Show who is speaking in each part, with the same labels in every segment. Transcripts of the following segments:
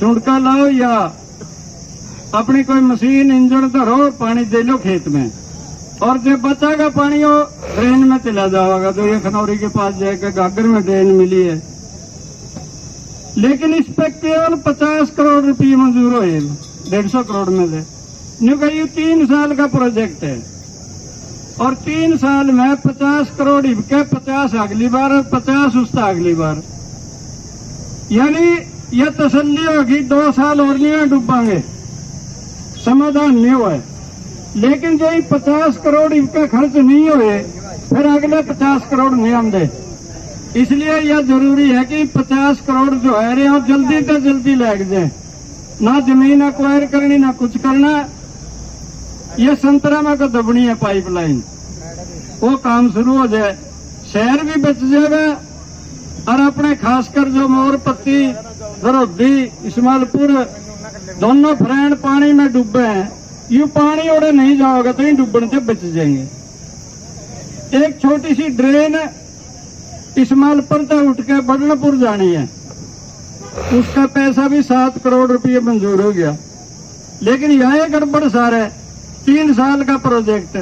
Speaker 1: सुड़का लाओ या अपनी कोई मशीन इंजन धरो, पानी दे लो खेत में, और जो बचागा पानी वो ड्रेन में चला जाएगा। तो ये खनौरी के पास जाकर गागर में ड्रेन मिली है, लेकिन इस पे केवल 50 करोड़ रुपये मंजूर हुए 150 करोड़ में से। न्यू कही 3 साल का प्रोजेक्ट है और 3 साल में 50 करोड़ के 50 अगली बार, 50 उसका अगली बार, यानी यह तसल्ली होगी 2 साल और नहीं डूबांगे, समाधान नहीं हुआ है। लेकिन जो 50 करोड़ इनका खर्च नहीं हुए, फिर अगले 50 करोड़ नहीं आमदे। इसलिए यह जरूरी है कि 50 करोड़ जो है रे जल्दी से जल्दी लग जाए, ना जमीन एक्वायर करनी ना कुछ करना। ये संतरा में को दबनी है पाइपलाइन, वो काम शुरू हो जाए, शहर भी बच जाएगा। और अपने खासकर जो मोरपत्ती, सरहदी, इस्माइलपुर दोनों फ्रेंड पानी में डूबे हैं, यू पानी ओढ़े नहीं जाओगे तो इन डूबने से बच जाएंगे। एक छोटी सी ड्रेन इस्माइलपुर तक उठ के बदलापुर जानी है, उसका पैसा भी 7 करोड़ रुपये मंजूर हो गया। लेकिन यह गड़बड़ सार है, 3 साल का प्रोजेक्ट,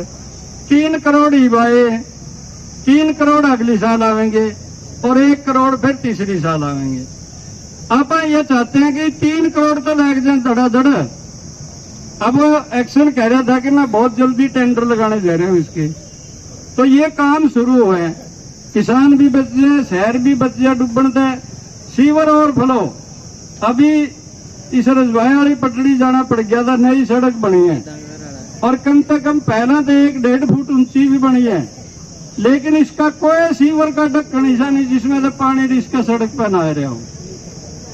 Speaker 1: 3 करोड़ ही बाए, 3 करोड़ अगली साल आवेंगे और 1 करोड़ फिर तीसरी साल आवेंगे। आप ये चाहते हैं कि 3 करोड़ तो लग जाए धड़ाधड़। अब वो एक्शन कह रहा था कि मैं बहुत जल्दी टेंडर लगाने जा रहा हूं इसके, तो ये काम शुरू हुए हैं, किसान भी बच जाए, शहर भी बच जाए डूबने से। सीवर और फ्लो, अभी इस रजवाए वाली पटड़ी जाना पड़ गया था, नई सड़क बनी है और कम से कम पहला तो 1-1.5 फुट ऊंची भी बनी है, लेकिन इसका कोई सीवर का ढक्कन ऐसा नहीं जिसमें से पानी इसका सड़क पर ना आ रहा हो।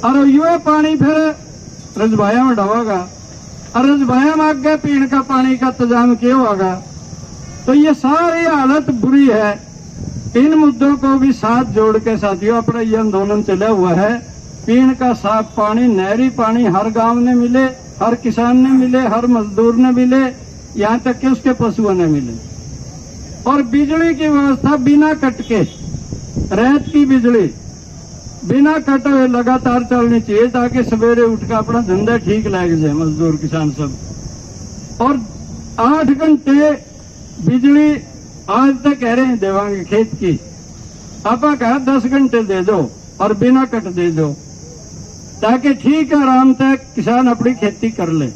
Speaker 1: और ये पानी फिर रजवाया में डोगा और रजवाया में आगे पीने का पानी का इंतजाम क्या होगा। तो ये सारी हालत बुरी है। इन मुद्दों को भी साथ जोड़ के साथियों अपना ये आंदोलन चला हुआ है। पीने का साफ पानी, नहरी पानी हर गांव ने मिले, हर किसान ने मिले, हर मजदूर ने मिले, यहाँ तक कि उसके पशुओं ने मिले। और बिजली की व्यवस्था बिना कट के, रात की बिजली बिना कटे हुए लगातार चलनी चाहिए, ताकि सवेरे उठ कर अपना धंधा ठीक लग जाए मजदूर किसान सब। और 8 घंटे बिजली आज तक कह रहे हैं देवांगे खेत की, आपा कहा 10 घंटे दे दो और बिना कट दे दो, ताकि ठीक आराम तक किसान अपनी खेती कर ले।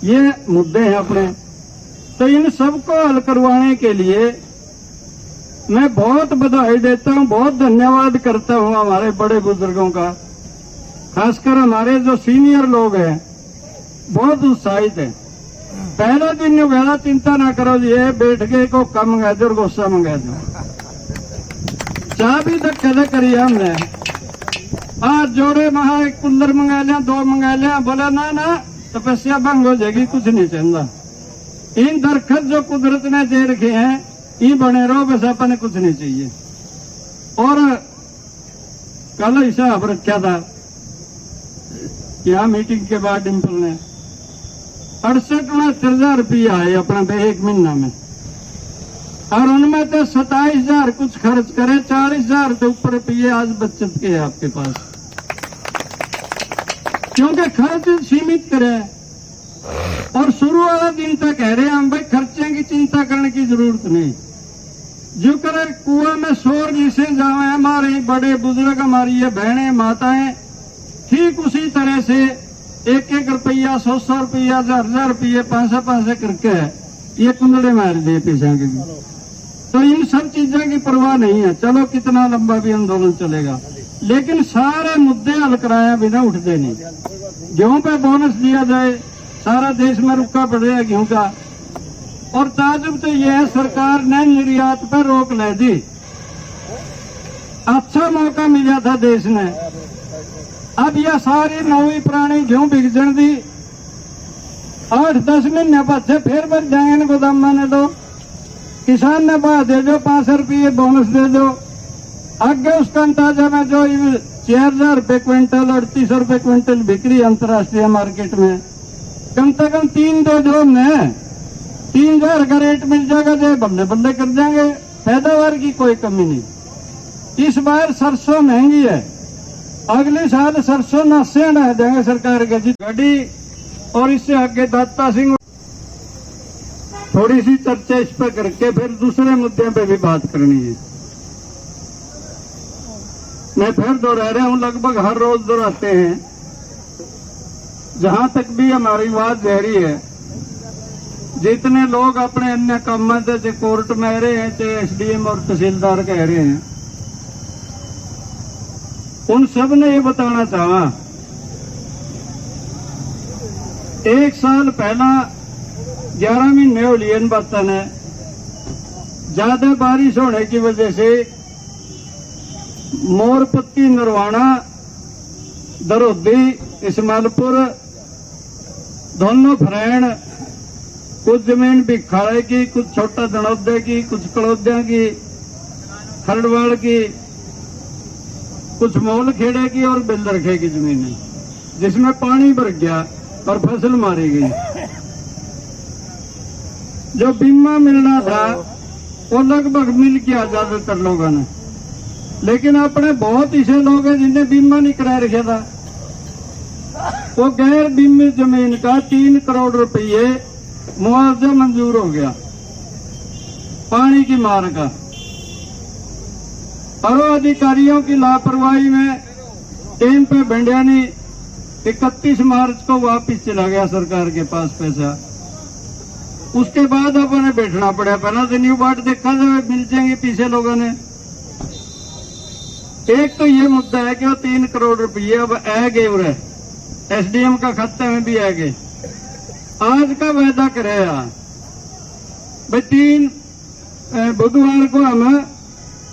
Speaker 1: ये मुद्दे हैं अपने। तो इन सबको हल करवाने के लिए मैं बहुत बधाई देता हूं, बहुत धन्यवाद करता हूं हमारे बड़े बुजुर्गों का, खासकर हमारे जो सीनियर लोग हैं बहुत उत्साहित हैं। पहला दिन यूं कहना चिंता ना करो जी, ये बैठ के को कम मंगा दो और गुस्सा मंगा दो, चाह भी तक कैसे करिए हमने। आज जोड़े महा 1 कुल्लर मंगा लिया, 2 मंगा लिया, बोला ना ना तपस्या भंग हो जाएगी, कुछ नहीं चाहता। इन दरखत जो कुदरत ने दे रखे हैं ये बने रहो, बस अपन कुछ नहीं चाहिए। और कल हिसाब रखा था यहाँ मीटिंग के बाद डिम्पल ने 68-69 रुपये आए अपना 1 महीना में, और उनमें तो 27,000 कुछ खर्च करे, 40,000 के ऊपर रुपये आज बचत के आपके पास, क्योंकि खर्च सीमित करे। और शुरू वाला दिन तक कह रहे हैं हम भाई खर्चे की चिंता करने की जरूरत नहीं, जो करे कुआं में शोर जिसे जावे, हमारे बड़े बुजुर्ग, हमारी ये बहनें माताएं ठीक उसी तरह से 1-1 रुपया, 100-100 रुपया, 1000 रुपये, 500 करके ये कुंडले मार दिए पैसा के। तो इन सब चीजों की परवाह नहीं है, चलो कितना लंबा भी आंदोलन चलेगा, लेकिन सारे मुद्दे हल कराया बिना उठते नहीं। गेहूं पे बोनस दिया जाए, सारा देश में रुका पड़ेगा गेहूं का। और ताजुब तो यह है सरकार ने निर्यात पर रोक ले दी, अच्छा मौका मिला था देश ने। अब यह सारी नवी पुरानी गेहूं बिक जन दी, 8-10 महीने बाद से फिर बढ़ जाएंगे गोदाम ने। दो किसान ने बात दे दो, 500 रुपये बोनस दे दो, आगे उसका अंदाजा में जो 4,000 रुपये क्विंटल, 3800 रुपये क्विंटल बिक्री अंतर्राष्ट्रीय मार्केट में, कम से कम 3 दे दो हमने, 3,000 का रेट मिल जाएगा, जो बल्ले बल्ले कर जाएंगे, पैदावार की कोई कमी नहीं। इस बार सरसों महंगी है, अगले साल सरसों नासे ना देंगे सरकार के जी गाड़ी। और इससे आगे दाता सिंह थोड़ी सी चर्चा इस पर करके फिर दूसरे मुद्दे पे भी बात करनी है। मैं फिर दोहरा रहा हूं, लगभग हर रोज दोहराते हैं। जहां तक भी हमारी बात जारी है, जितने लोग अपने अन्य काम में चाहे कोर्ट में रहे हैं, चाहे एसडीएम और तहसीलदार कह रहे हैं, उन सब ने ये बताना चाहा, 1 साल पहला 11 महीने हो लिए इन बातों ने। ज्यादा बारिश होने की वजह से मोरपत्ती, नरवाना, दरोदी, इस्माइलपुर दोनों फरैन, कुछ जमीन भिखाड़े की, कुछ छोटा दनौदे की, कुछ कड़ौदिया की, खरड़वाड़ की, कुछ मोल खेड़े की और बिल्दरखे की जमीनें, जिसमें पानी भर गया और फसल मारी गई। जो बीमा मिलना था वो लगभग मिल गया ज्यादातर लोगों ने, लेकिन अपने बहुत ऐसे लोग हैं जिन्हें बीमा नहीं करा रखा था। वो गैर बीमित जमीन का 3 करोड़ रुपये मुआवजा मंजूर हो गया पानी की मार का। और वो अधिकारियों की लापरवाही में टेम पे भंडियानी 31 मार्च को वापिस चला गया सरकार के पास पैसा। उसके बाद अपने बैठना पड़ा, पहला तो न्यू बाट देखा जाए मिल जाएंगे पीछे लोगों ने। एक तो ये मुद्दा है कि वो 3 करोड़ रुपये अब आ गए उरे एसडीएम का खाते में भी आ गए। आज का वायदा करे भाई 3 बुधवार को हम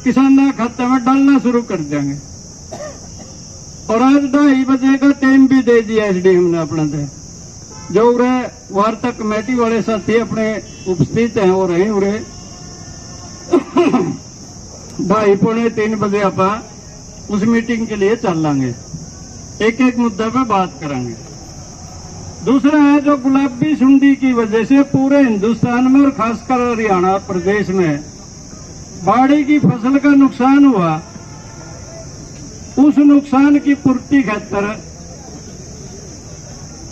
Speaker 1: किसानों खाते में डालना शुरू कर देंगे। और आज 2:30 बजे का टाइम भी दे दिया एसडीएम ने अपना दे। जो उरे वार्ता कमेटी वाले साथी अपने उपस्थित हैं वो रहे उरे 2:30-3 बजे आप उस मीटिंग के लिए चल लांगे, एक एक मुद्दे पे बात करेंगे। दूसरा है जो गुलाबी सुंडी की वजह से पूरे हिंदुस्तान में और खासकर हरियाणा प्रदेश में बाड़ी की फसल का नुकसान हुआ, उस नुकसान की पूर्ति खातर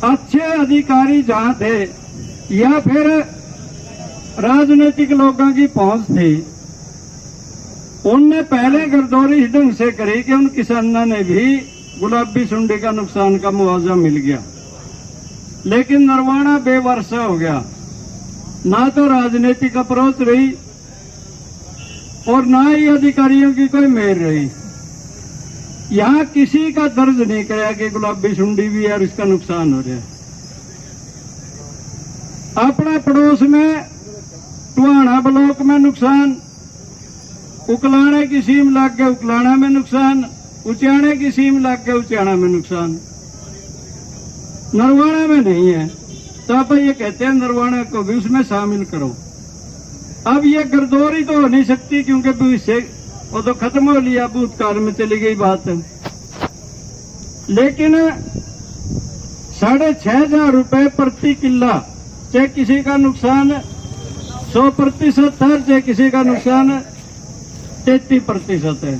Speaker 1: अच्छे अधिकारी जहां थे या फिर राजनीतिक लोगों की पहुंच थी, उनने पहले गर्दौरी इस ढंग से करी कि उन किसानों ने भी गुलाबी सुंडी का नुकसान का मुआवजा मिल गया। लेकिन नरवाना बेवर्षा हो गया, ना तो राजनीतिक अप्रोच रही और ना ही अधिकारियों की कोई मेहर रही। यहां किसी का दर्ज नहीं कराया कि गुलाबी सुंडी भी है और इसका नुकसान हो रहा है। अपना पड़ोस में टुहाना ब्लॉक में नुकसान, उकलाने की सीम लग गए उकलाना में नुकसान, उचाने की सीम लग गए उचाना में नुकसान, नरवाना में नहीं है। तो आप ये कहते हैं नरवाना को भी उसमें शामिल करो। अब ये गर्दौरी तो हो नहीं सकती क्योंकि इससे वो तो खत्म हो लिया, भूतकाल में चली गई बात। लेकिन 6,500 रुपए प्रति किला, चाहे किसी का नुकसान 100% है, चाहे किसी का नुकसान 33% है,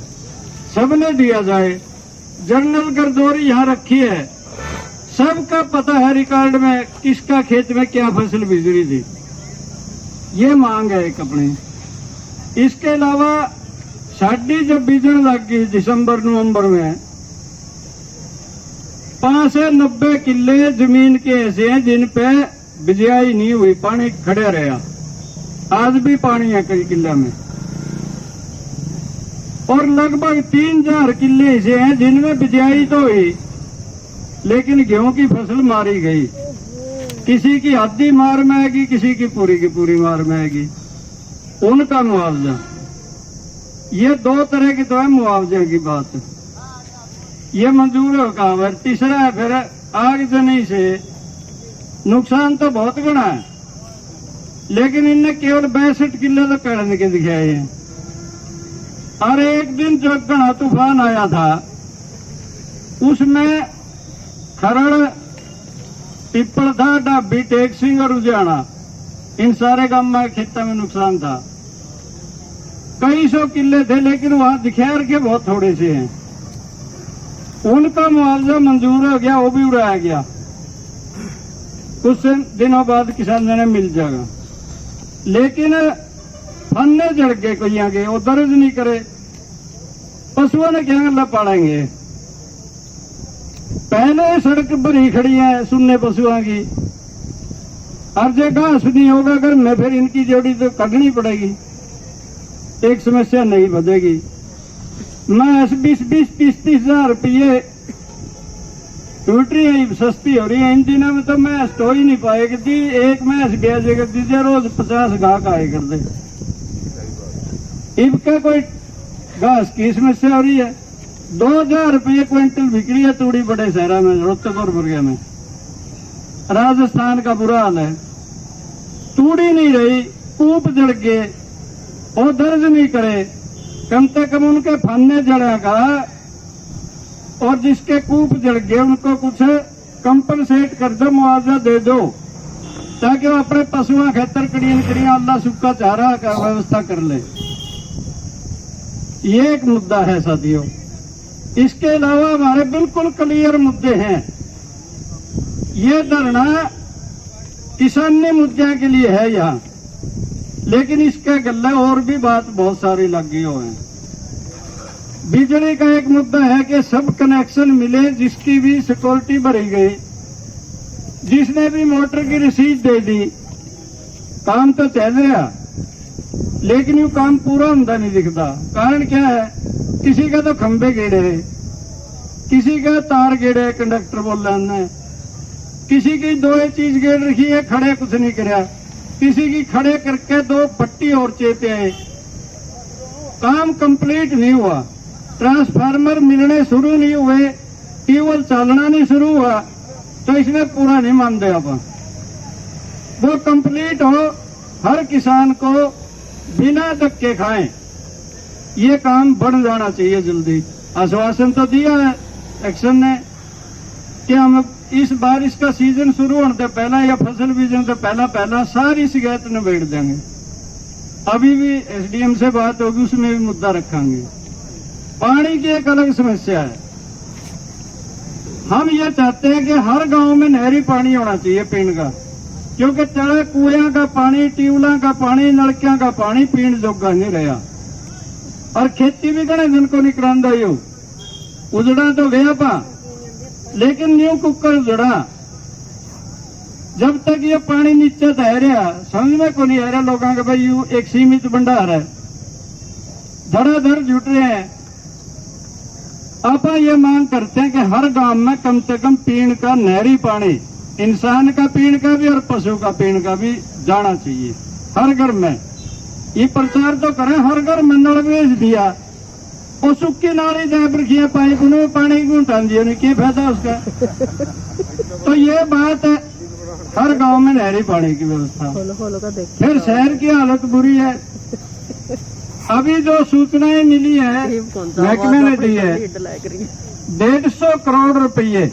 Speaker 1: सबने दिया जाए। जनरल गर्दौरी यहाँ रखी है, सबका पता है रिकॉर्ड में किसका खेत में क्या फसल बिजली थी। ये मांग है एक अपनी। इसके अलावा साड़ी जब बीजन लग गई दिसंबर नवंबर में, 5 से 90 किले जमीन के ऐसे हैं जिन पे बिजाई नहीं हुई, पानी खड़े रहा। आज भी पानी है कई किले में। और लगभग 3,000 किले ऐसे हैं जिनमें बिजाई तो हुई लेकिन गेहूं की फसल मारी गई। किसी की आधी मार में आएगी, किसी की पूरी मार में आएगी। उनका मुआवजा, ये 2 तरह की तो है मुआवजे की बात, ये मंजूर होगा। तीसरा है फिर आगजनी से नुकसान तो बहुत बड़ा है, लेकिन इनने केवल 62 किले तो करने के दिखाए हैं। और एक दिन जो घना तूफान आया था उसमें खरड़, पिपलधा, डाबी, टेक सिंह और उजाना, इन सारे गांव में खेतों में नुकसान था। कई 100 किले थे लेकिन वहां दिखार के बहुत थोड़े से हैं। उनका मुआवजा मंजूर हो गया, वो भी उड़ाया गया। कुछ दिनों बाद किसानों ने मिल जाएगा, लेकिन फन्ने जड़ गए कोई आगे, वो दर्ज नहीं करे। पशुओं ने क्या गल्ला पालेंगे? पहले सड़क भरी खड़ी है सुनने पशुओं की, हर जगह घास नहीं होगा घर में, फिर इनकी जोड़ी तो काटनी पड़ेगी, एक समस्या नहीं बधेगी। मैं 20-30 हजार रुपये टूटी सस्ती हो रही है इन दिनों में, तो मैं तो ही नहीं पाए करती। एक मैंस ब्याज कर दीजिए, रोज 50 गाहक आए कर दे। इनका कोई घास की समस्या हो रही है। 2000 रुपये क्विंटल बिक्री है तूड़ी बड़े शहरों में, रोहतक और बुरिया में। राजस्थान का बुरा हाल है, तूड़ी नहीं रही, कूप जड़ गए, वो दर्ज नहीं करे। कम से कम उनके फन्ने जड़ेगा और जिसके कूप जड़ गए उनको कुछ कंपनसेट कर दो, मुआवजा दे दो, ताकि वो अपने पशुओं खेतर कड़ियां अल्लाह सूखा चारा का व्यवस्था कर ले। ये एक मुद्दा है साथियों। इसके अलावा हमारे बिल्कुल क्लियर मुद्दे हैं। ये धरना किसानी मुद्दे के लिए है यहाँ, लेकिन इसके गले और भी बात बहुत सारी लगी हुई है। बिजली का एक मुद्दा है कि सब कनेक्शन मिले, जिसकी भी सिक्योरिटी भरी गई, जिसने भी मोटर की रसीद दे दी, काम तो चल रहा, लेकिन ये काम पूरा होता नहीं दिखता। कारण क्या है? किसी का तो खंबे गेड़े, किसी का तार गेड़े, कंडक्टर बोल रहा है, किसी की दो चीज गेड़ रखी है, खड़े कुछ नहीं कराया, किसी की खड़े करके 2 पट्टी और चेपे आए, काम कंप्लीट नहीं हुआ। ट्रांसफार्मर मिलने शुरू नहीं हुए, ट्यूबवेल चलना नहीं शुरू हुआ, तो इसमें पूरा नहीं मान दे। अपन वो कंप्लीट हो, हर किसान को बिना धक्के खाएं ये काम बढ़ जाना चाहिए जल्दी। आश्वासन तो दिया है एक्शन ने कि हम इस बारिश का सीजन शुरू होने से पहला या फसल बीजने से पहला सारी शिकायत निबेड़ देंगे। अभी भी एसडीएम से बात होगी, उसमें भी मुद्दा रखेंगे। पानी की एक अलग समस्या है। हम ये चाहते हैं कि हर गांव में नहरी पानी होना चाहिए पीने का, क्योंकि चढ़े कुएं का पानी, ट्यूबवेलों का पानी, नलकियां का पानी पीने जोगा नहीं रहा। और खेती भी घने दिन को नहीं करांदा, यू उजड़ा तो गया पा, लेकिन न्यू कुकर उजड़ा। जब तक ये पानी नीचे तैर रहा, समझ में को नहीं आ रहा लोगों के भाई यू एक सीमित भंडार है, धड़ाधड़ जुट रहे हैं। आप ये मांग करते हैं कि हर गांव में कम से कम पीने का नहरी पानी, इंसान का पीने का भी और पशु का पीने का भी जाना चाहिए हर घर में। ये प्रचार तो करें, हर घर में नल भेज दिया, वो सुखी नाली जैब रखी है, पाइप में पानी क्यों टान दिया, उन्हें क्या फायदा उसका। तो ये बात है, हर गांव में नहरी पानी की व्यवस्था। फिर शहर की हालत बुरी है। अभी जो सूचनाएं मिली है महकमे ने दी है, 150 करोड़ रुपये,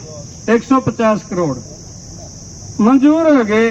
Speaker 1: 150 करोड़ मंजूर हो गए।